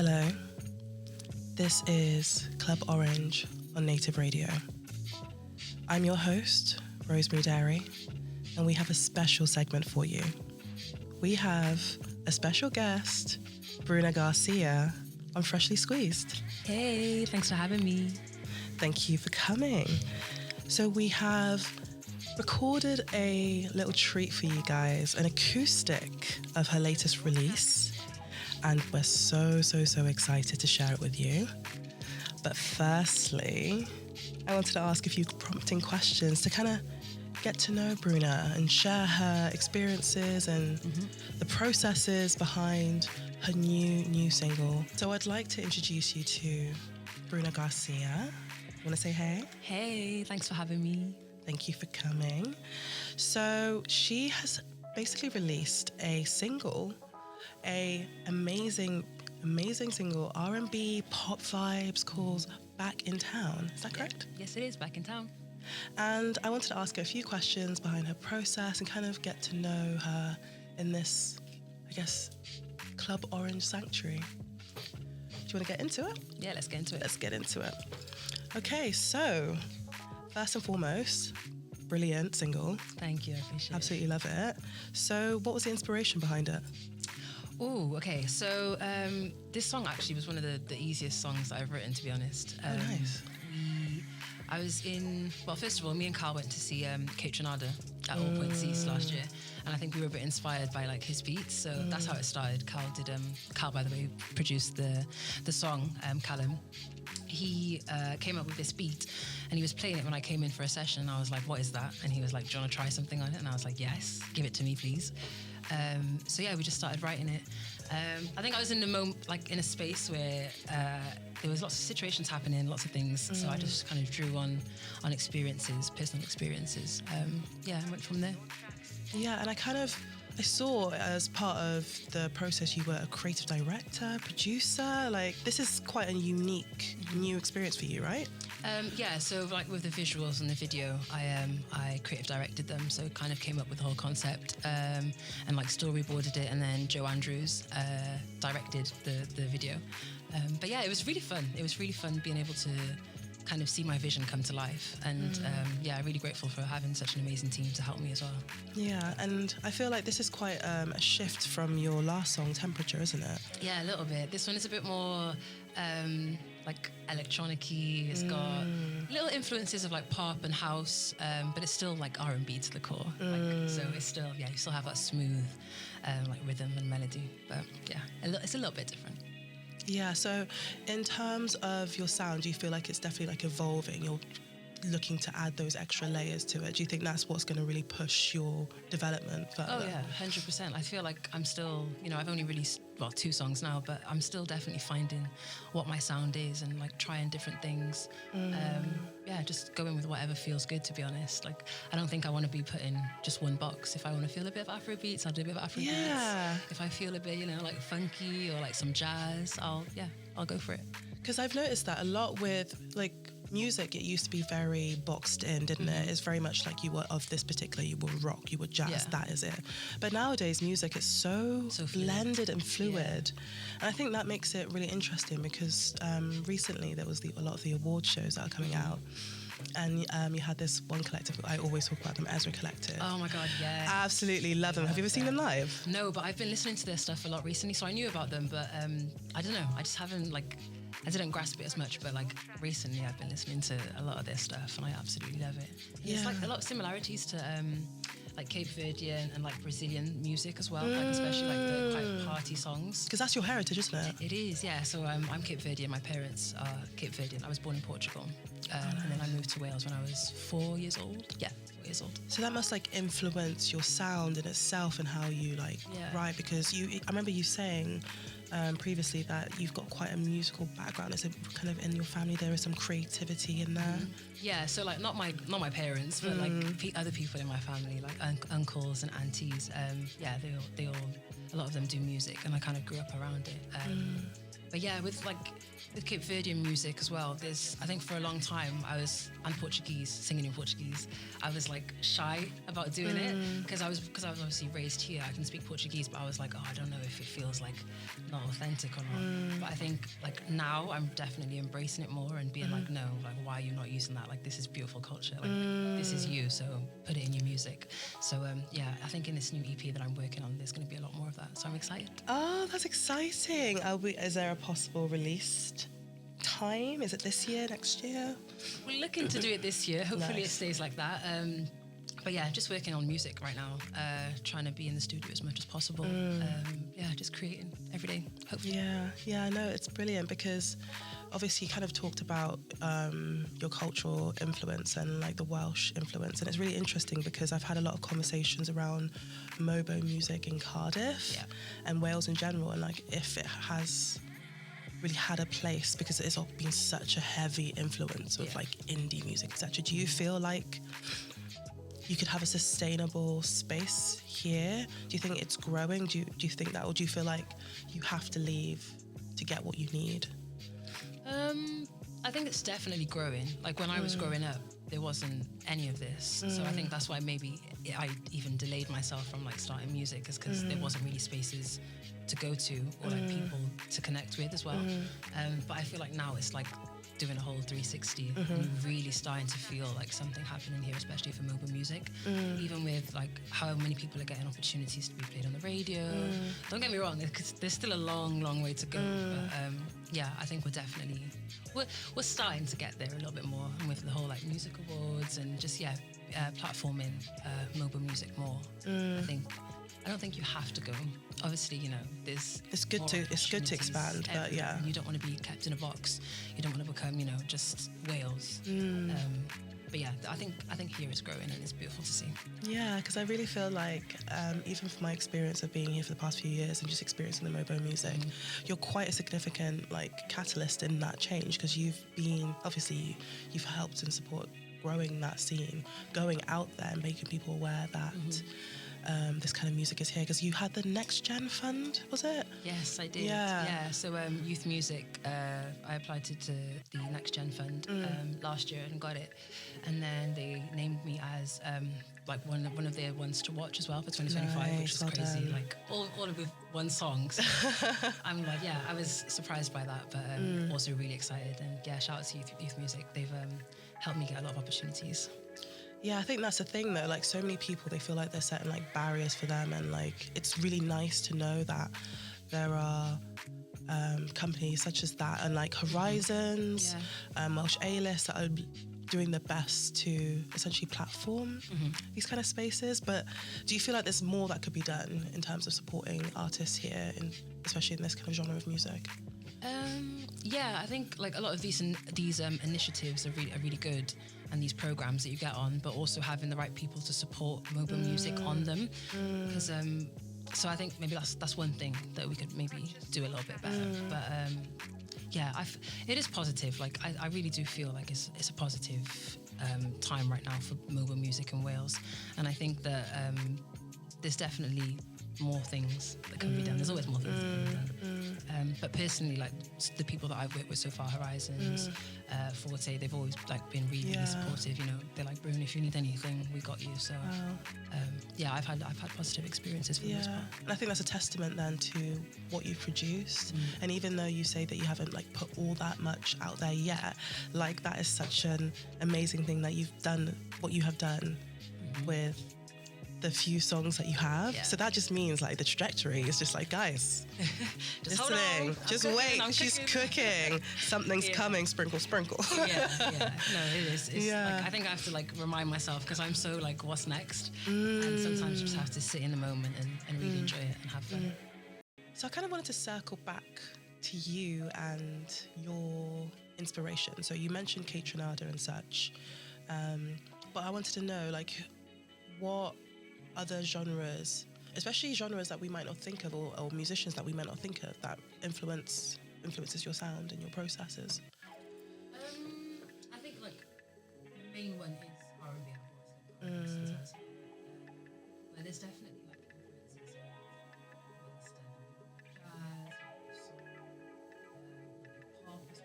Hello, this is Club Orange on Native Radio. I'm your host, Rosemary, and we have a special segment for you. We have a special guest, Bruna Garcia, on Freshly Squeezed. Hey, thanks for having me. Thank you for coming. So we have recorded a little treat for you guys, an acoustic of her latest release. And we're so excited to share it with you. But firstly, I wanted to ask a few prompting questions to kind of get to know Bruna and share her experiences and the processes behind her new single. So I'd like to introduce you to Bruna Garcia. You want to say hey? Hey, thanks for having me. Thank you for coming. So she has basically released a single, a amazing single, R&B pop vibes called Back in Town. Is that correct? Yes, it is. Back in Town. And I wanted to ask her a few questions behind her process and kind of get to know her in this, I guess, Club Orange sanctuary. Do you want to get into it? Yeah, let's get into it. Let's get into it. Okay, so first and foremost, brilliant single. Thank you, I appreciate it. Absolutely love it. So what was the inspiration behind it? Oh, okay. So this song actually was one of the easiest songs that I've written, to be honest. Nice. I was first of all, me and Carl went to see Kate Trinada at All Points East last year. And I think we were a bit inspired by like his beats. So that's how it started. Carl, by the way, produced the song, Callum. He came up with this beat and he was playing it when I came in for a session. I was like, what is that? And he was like, do you want to try something on it? And I was like, yes, give it to me, please. So yeah, we just started writing it. I think I was in the moment, like in a space where there was lots of situations happening, lots of things. So I just kind of drew on experiences, personal experiences. And went from there. Yeah, and I saw as part of the process you were a creative director, producer. Like, this is quite a unique new experience for you, right? So like with the visuals and the video, I creative directed them, so kind of came up with the whole concept and like storyboarded it, and then Joe Andrews directed the video. But yeah, it was really fun. It was really fun being able to kind of see my vision come to life, and really grateful for having such an amazing team to help me as well. Yeah, and I feel like this is quite a shift from your last song, Temperature, isn't it? Yeah, a little bit. This one is a bit more like electronic-y. It's got little influences of like pop and house, but it's still like R&B to the core. So it's still, you still have that smooth like rhythm and melody, but yeah, it's a little bit different. Yeah, so in terms of your sound, do you feel like it's definitely like evolving? You're looking to add those extra layers to it. Do you think that's what's going to really push your development further? Oh yeah, 100%. I feel like I'm still, I've only released, 2 songs now, but I'm still definitely finding what my sound is and like trying different things. Just going with whatever feels good, to be honest. Like, I don't think I want to be put in just one box. If I want to feel a bit of Afrobeats, I'll do a bit of Afrobeats. Yeah. If I feel a bit, like funky or like some jazz, I'll go for it. Because I've noticed that a lot with like music, it used to be very boxed in, didn't it? It's very much like you were of this particular, you were rock, you were jazz, that is it. But nowadays music is so blended and fluid. And I think that makes it really interesting because recently there was a lot of the award shows that are coming out. And you had this one collective, I always talk about them, Ezra Collective. Oh my God, yeah. Absolutely love them. Have you ever seen them live? No, but I've been listening to their stuff a lot recently, so I knew about them, but I don't know, I just haven't I didn't grasp it as much, but like recently I've been listening to a lot of their stuff and I absolutely love it. Yeah. It's like a lot of similarities to like Cape Verdean and like Brazilian music as well, like especially like the quite party songs. Because that's your heritage, isn't it? It is, yeah. So I'm Cape Verdean, my parents are Cape Verdean. I was born in Portugal and then I moved to Wales when I was 4 years old. Yeah, 4 years old. So that must like influence your sound in itself and how you write, because I remember you saying previously that you've got quite a musical background. Is it kind of in your family there is some creativity in there? Yeah, so like not my parents, but like other people in my family, like uncles and aunties. They all a lot of them do music, and I kind of grew up around it. But yeah, with like with Cape Verdean music as well, I think for a long time and Portuguese, singing in Portuguese, I was like shy about doing it because I was obviously raised here. I can speak Portuguese, but I was like, oh, I don't know if it feels like not authentic or not. But I think like now I'm definitely embracing it more and being like, no, like why are you not using that? Like this is beautiful culture. Like this is you, so put it in your music. So yeah, I think in this new EP that I'm working on, there's going to be a lot more of that. So I'm excited. Oh, that's exciting. Is there a possible release time? Is it this year, next year? We're looking to do it this year. Hopefully Nice. it stays like that. But yeah, just working on music right now, trying to be in the studio as much as possible. Yeah, just creating every day, hopefully. Yeah, I know, it's brilliant because obviously you kind of talked about your cultural influence and like the Welsh influence, and it's really interesting because I've had a lot of conversations around Mobo music in Cardiff and Wales in general, and like if it has really had a place because it's been such a heavy influence of like indie music, etc. Do you feel like you could have a sustainable space here? Do you think it's growing? Do you think that, or do you feel like you have to leave to get what you need? I think it's definitely growing. Like when I was growing up, there wasn't any of this. So I think that's why maybe I even delayed myself from like starting music, is because there wasn't really spaces to go to or like people to connect with as well. But I feel like now it's like doing a whole 360 and really starting to feel like something happening here, especially for mobile music. Even with like how many people are getting opportunities to be played on the radio. Don't get me wrong, there's still a long way to go. But yeah, I think we're starting to get there a little bit more, and with the whole like music awards and just platforming mobile music more. I don't think you have to go. Obviously, you know, it's good to expand, but yeah, and you don't want to be kept in a box. You don't want to become, you know, just Wales. But yeah, I think here it's growing and it's beautiful to see. Yeah, because I really feel like even from my experience of being here for the past few years and just experiencing the Mobo music, you're quite a significant like catalyst in that change, because you've helped and support growing that scene, going out there and making people aware that this kind of music is here. Because you had the Next Gen Fund, was it? Yes, I did. Yeah. So youth music, I applied to the Next Gen Fund last year and got it, and then they named me as like one of their ones to watch as well for 2025, which is crazy. Done. Like all with one song. So I'm like, yeah, I was surprised by that, but also really excited. And yeah, shout out to youth music. They've helped me get a lot of opportunities. Yeah, I think that's the thing though, like so many people, they feel like they're setting like barriers for them, and like it's really nice to know that there are companies such as that and like Horizons, Welsh A-List that are doing their best to essentially platform these kind of spaces. But do you feel like there's more that could be done in terms of supporting artists here, especially in this kind of genre of music? Yeah, I think like a lot of these initiatives are really good, and these programs that you get on, but also having the right people to support mobile music on them. Because so I think maybe that's one thing that we could maybe do a little bit better. But yeah, it is positive. Like I really do feel like it's a positive time right now for mobile music in Wales, and I think that there's definitely more things that can be done. There's always more things that can be done. But personally, like the people that I've worked with so far, Horizons, Forte, they've always like been really supportive. You know, they're like, Bruna, if you need anything, we got you. So yeah, I've had positive experiences for the most part. And I think that's a testament then to what you've produced. And even though you say that you haven't like put all that much out there yet, like that is such an amazing thing that you've done what you have done with the few songs that you have. So that just means like the trajectory is just like, guys, just listening, just wait, she's cooking, something's coming, sprinkle. Yeah, no, it is. It's like, I think I have to like remind myself, because I'm so like, what's next? And sometimes you just have to sit in the moment and really enjoy it and have fun. So I kind of wanted to circle back to you and your inspiration. So you mentioned Kate and such, but I wanted to know like what other genres, especially genres that we might not think of, or musicians that we might not think of, that influences your sound and your processes? I think like the main one is R&B, of course. But there's definitely like influences of Western jazz, soul, pop as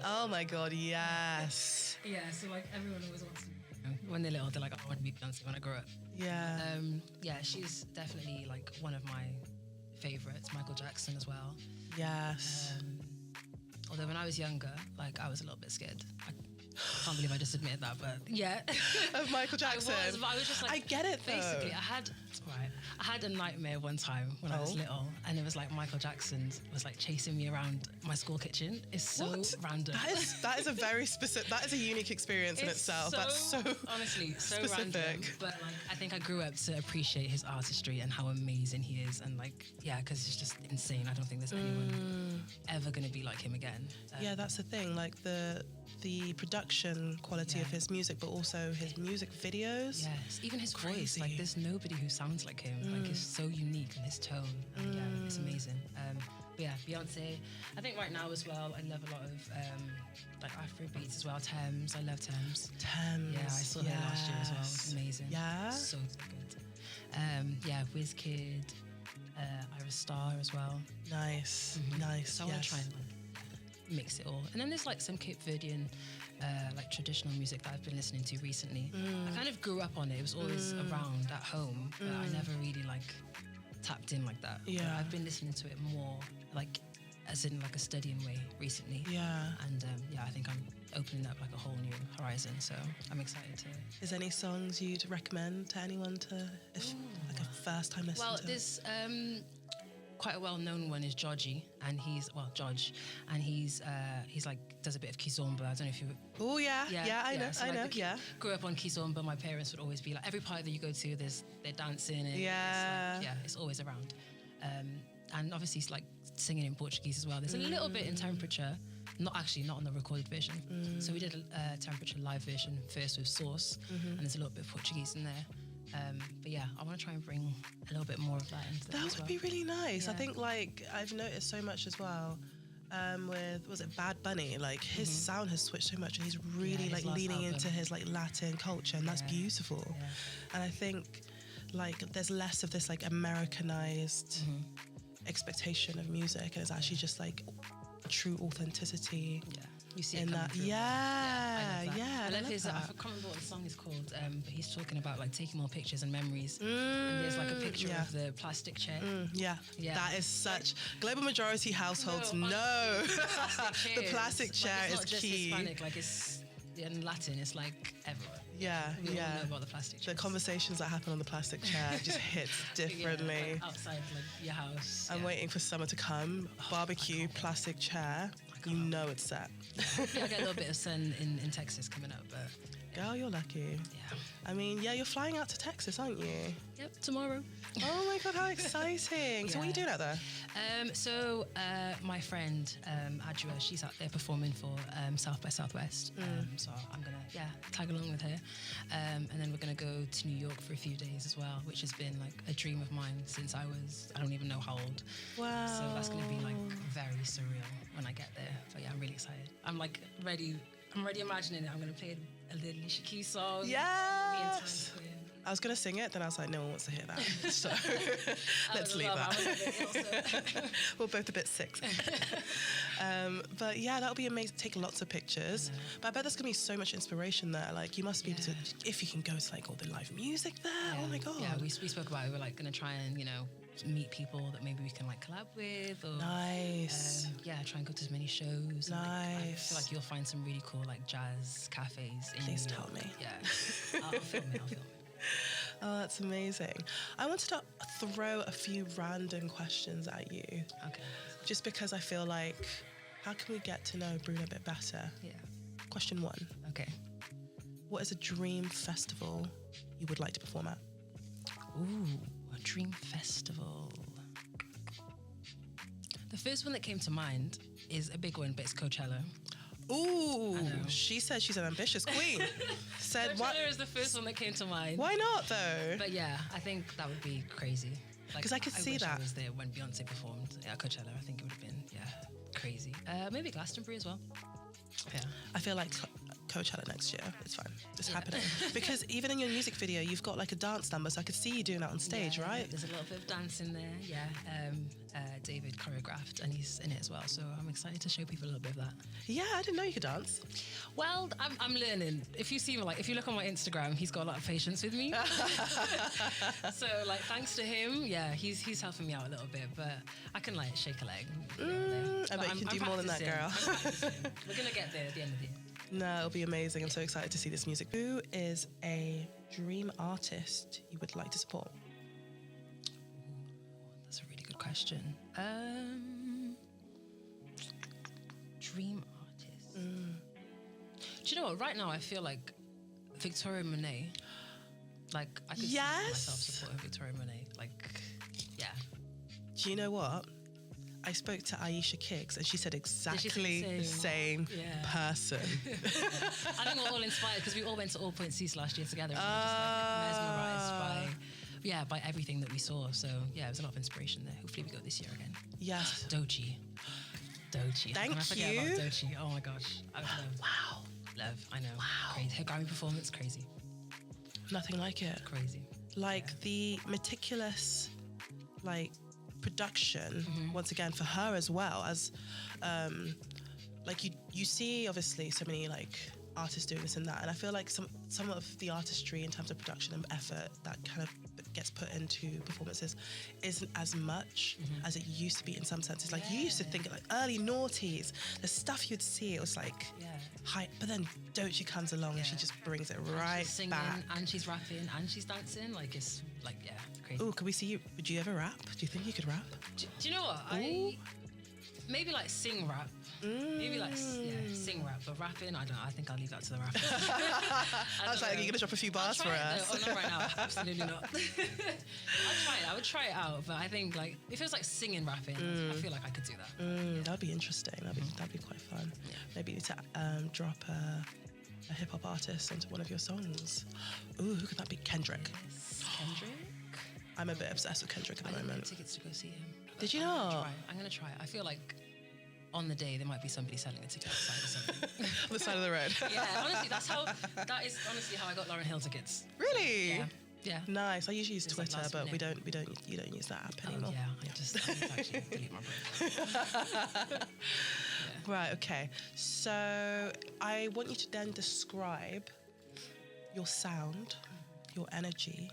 Oh my God, yes. Yeah, so like everyone always wants to, when they're little, they're like, I want to be Beyonce when I grow up. Yeah. Yeah, she's definitely like one of my favorites. Michael Jackson as well. Yes. Although when I was younger, like I was a little bit scared. I can't believe I just admitted that, but yeah. Of Michael Jackson. I was just like, I get it though. Basically, I had a nightmare one time when I was little, and it was like Michael Jackson was like chasing me around my school kitchen. It's so random. That is a very specific. That is a unique experience in itself. That's so honestly so specific. Random. But like, I think I grew up to appreciate his artistry and how amazing he is, and like, yeah, because it's just insane. I don't think there's anyone ever going to be like him again. Yeah, that's the thing. Like the production quality of his music, but also his music videos. Yes, even his Crazy. voice. Like, there's nobody who sounds like him. Like, it's so unique, and his tone. And, yeah, it's amazing. But yeah, Beyonce. I think right now as well, I love a lot of like Afro beats as well. Thames, I love Thames. Yeah, I saw her last year as well. It's amazing. Yeah, so good. Yeah, Wizkid, Iris Star as well. Nice. So I want to try and like mix it all. And then there's like some Cape Verdean like traditional music that I've been listening to recently. I kind of grew up on it. It was always around at home, but I never really like tapped in like that. Yeah. But I've been listening to it more like as in like a studying way recently. Yeah. And yeah, I think I'm opening up like a whole new horizon. So I'm excited to. Is there any songs you'd recommend to anyone to, if like a first time listener? Well, there's quite a well-known one is Georgie, and he's like does a bit of kizomba. I don't know if you. Oh yeah, I know. So like grew up on kizomba. My parents would always be like, every party that you go to, they're dancing. And it's always around. And obviously it's like singing in Portuguese as well. There's a little bit in Temperature, not on the recorded version. So we did a Temperature live version first with Source, and there's a little bit of Portuguese in there. But yeah, I want to try and bring a little bit more of that into that. That would be really nice. Yeah. I think like I've noticed so much as well. With was it Bad Bunny? Like his sound has switched so much, and he's really like leaning into his like Latin culture, and that's beautiful. Yeah. And I think like there's less of this like Americanized expectation of music, and it's actually just like true authenticity. Yeah. You see in it that. through. I love his. that. I can't remember what the song is called, but he's talking about like taking more pictures and memories. And there's like a picture of the plastic chair. That is such. Global majority households know the plastic chair like, is not just key. Hispanic, like it's in Latin, it's like everywhere. We all know about the plastic chair. The conversations that happen on the plastic chair just hits differently. Like outside like your house. I'm waiting for summer to come. Barbecue, plastic chair. You know it's set. I get a little bit of sun in Texas coming up, but girl, you're lucky. Yeah. I mean, you're flying out to Texas, aren't you? Yep, tomorrow. Oh my God, how exciting. So what are you doing out there? So my friend Adjua, she's out there performing for South by Southwest. So I'm going to, tag along with her. And then we're going to go to New York for a few days as well, which has been like a dream of mine since I don't even know how old. Wow. So that's going to be like very surreal when I get there. But yeah, I'm really excited. I'm like ready. I'm already imagining it. I'm going to play a little Alicia Keys song. Yes. I was going to sing it, then I was like, no one wants to hear that. So let's leave that. We're both a bit sick. But yeah, that'll be amazing. Take lots of pictures. But I bet there's going to be so much inspiration there. Like you must be able to, if you can go to like all the live music there. Oh my God. Yeah, we spoke about it. We're like going to try and, meet people that maybe we can like collab with. Or, nice. Try and go to as many shows. Nice. I feel like you'll find some really cool like jazz cafes in Please New York. tell me. Yeah. I'll film it. Oh, that's amazing. I wanted to throw a few random questions at you. Okay. Just because I feel like, how can we get to know Bruna a bit better? Yeah. Question 1. Okay. What is a dream festival you would like to perform at? Ooh, a dream festival. The first one that came to mind is a big one, but it's Coachella. Ooh, she said she's an ambitious queen. Said what? Coachella is the first one that came to mind. Why not though? But yeah, I think that would be crazy. Because I could see that. I was there when Beyonce performed at Coachella. I think it would have been crazy. Maybe Glastonbury as well. Yeah. I feel like Coachella next year. It's fine. It's happening. Because even in your music video, you've got like a dance number, so I could see you doing that on stage, right? There's a little bit of dance in there, David choreographed, and he's in it as well, so I'm excited to show people a little bit of that. Yeah, I didn't know you could dance. Well, I'm learning. If you see me, like, if you look on my Instagram, he's got a lot of patience with me. So, like, thanks to him, he's helping me out a little bit, but I can, like, shake a leg. I bet you can do more than that, girl. We're going to get there at the end of the year. No, it'll be amazing. I'm so excited to see this music. Who is a dream artist you would like to support? That's a really good question. Dream artist. Do you know what? Right now, I feel like Victoria Monet. Like, I could see myself supporting Victoria Monet. Like, yeah. Do you know what? I spoke to Aisha Kicks and she said exactly the same person. I think we're all inspired because we all went to All Point Cease last year together. And we were just mesmerised by everything that we saw. So yeah, it was a lot of inspiration there. Hopefully we go this year again. Yes. Doechii. Thank I forget you. about Doechii. Oh my gosh. I would love. Wow. Love. I know. Wow. Crazy. Her Grammy performance, crazy. Nothing like it. Crazy. Like the meticulous, like, production once again for her as well as like you see obviously so many like artists doing this and that, and I feel like some of the artistry in terms of production and effort that kind of gets put into performances isn't as much as it used to be in some senses. Like you used to think like early noughties, the stuff you'd see, it was like hype, but then Doechii comes along and she just brings it right she's singing, back, and she's rapping and she's dancing. Like it's like crazy. Oh, can we see you? Would you ever rap? Do you think you could rap? Do you know what? I maybe like sing rap. Maybe like sing rap, but rapping, I don't know. I think I'll leave that to the rappers. I was like, are you gonna drop a few bars for us? No, not right now. Absolutely not. I'd try it. I would try it out, but I think like if it was like singing rapping, I feel like I could do that. That'd be interesting. That'd be quite fun. Yeah. Maybe you need to drop a hip hop artist onto one of your songs. Ooh, who could that be? Kendrick. Yes. Kendrick. I'm a bit obsessed with Kendrick at the moment. I didn't get tickets to go see him. Did you not? I'm gonna try it. I feel like on the day there might be somebody selling a ticket outside or something. On the side of the road. Yeah, honestly, that is honestly how I got Lauryn Hill tickets. Really? Yeah. Nice. I usually use Twitter, like but you don't use that app anymore. Yeah, I need to actually delete my brain. Right, okay. So I want you to then describe your sound, your energy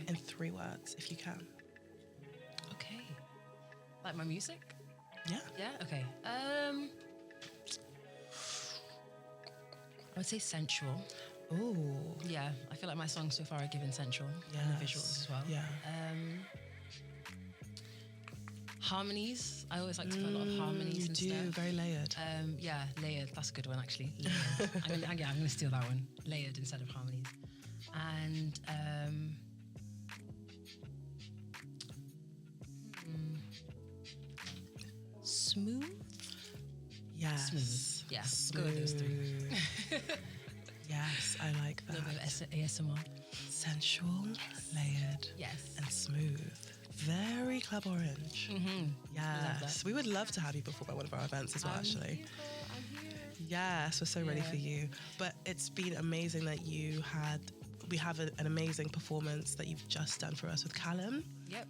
in 3 words, if you can. Okay. Like my music? Yeah. Yeah, okay. I would say sensual. Ooh. Yeah, I feel like my songs so far are given sensual. Yes. And the visuals as well. Yeah. Harmonies. I always like to put a lot of harmonies and You do, stuff. very layered. Yeah, layered. That's a good one, actually. Layered. I'm going to steal that one. Layered instead of harmonies. And smooth. Yes. Smooth. Yeah. Smooth. Go with those 3. Yes, I like that. A little bit of ASMR. Sensual, layered, Yes. and smooth. Very Club Orange. Yes, we would love to have you perform at one of our events as well, actually. I'm here. Yes, we're so ready for you. But it's been amazing that we have an amazing performance that you've just done for us with Clwb. Yep.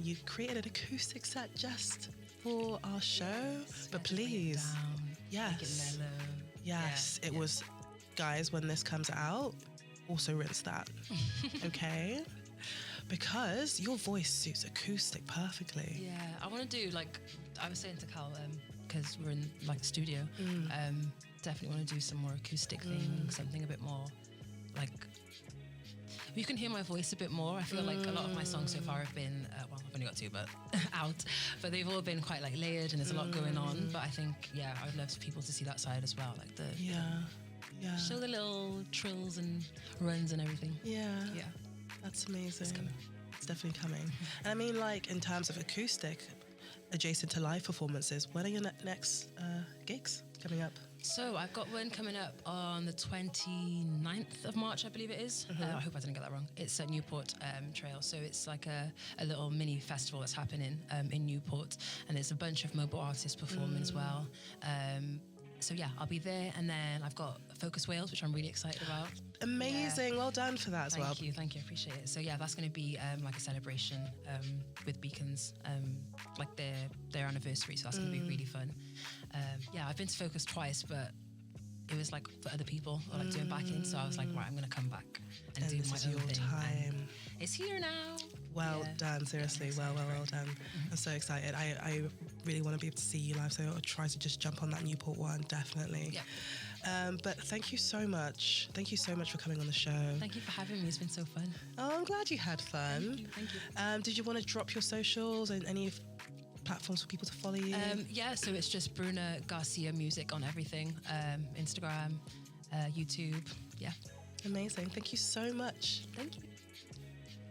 You created an acoustic set just for our show. But please, yes. Make it mellow. Yes, it was, guys, when this comes out, also rinse that, okay? Because your voice suits acoustic perfectly. Yeah, I want to do, like, I was saying to Cal, because we're in, like, the studio, definitely want to do some more acoustic things, something a bit more, like, you can hear my voice a bit more. I feel like a lot of my songs so far have been, well, I've only got 2, but out, but they've all been quite, like, layered and there's a lot going on. But I think, I would love for people to see that side as well, like the... Yeah. Show the little trills and runs and everything. Yeah. That's amazing. It's coming. It's definitely coming. And I mean, like, in terms of acoustic, adjacent to live performances, when are your next gigs coming up? So I've got one coming up on the 29th of March, I believe it is. I hope I didn't get that wrong. It's at Newport Trail. So it's like a little mini festival that's happening in Newport. And there's a bunch of mobile artists performing as well. So I'll be there, and then I've got Focus Wales, which I'm really excited about. Amazing. Yeah. Well done for that as well. Thank you, I appreciate it. So yeah, that's going to be like a celebration with Beacons, like their anniversary. So that's going to be really fun. Yeah, I've been to Focus twice, but it was like for other people or like doing backing. So I was like, right, I'm going to come back and do my own thing. Time. It's here now. Well done, seriously. Well done. I'm so excited. I really want to be able to see you live, so I'll try to just jump on that Newport one, definitely. Yeah. But thank you so much. Thank you so much for coming on the show. Thank you for having me. It's been so fun. Oh, I'm glad you had fun. Thank you. Did you want to drop your socials and any platforms for people to follow you? Yeah, so it's just Bruna Garcia Music on everything. Instagram, YouTube. Yeah. Amazing. Thank you so much. Thank you.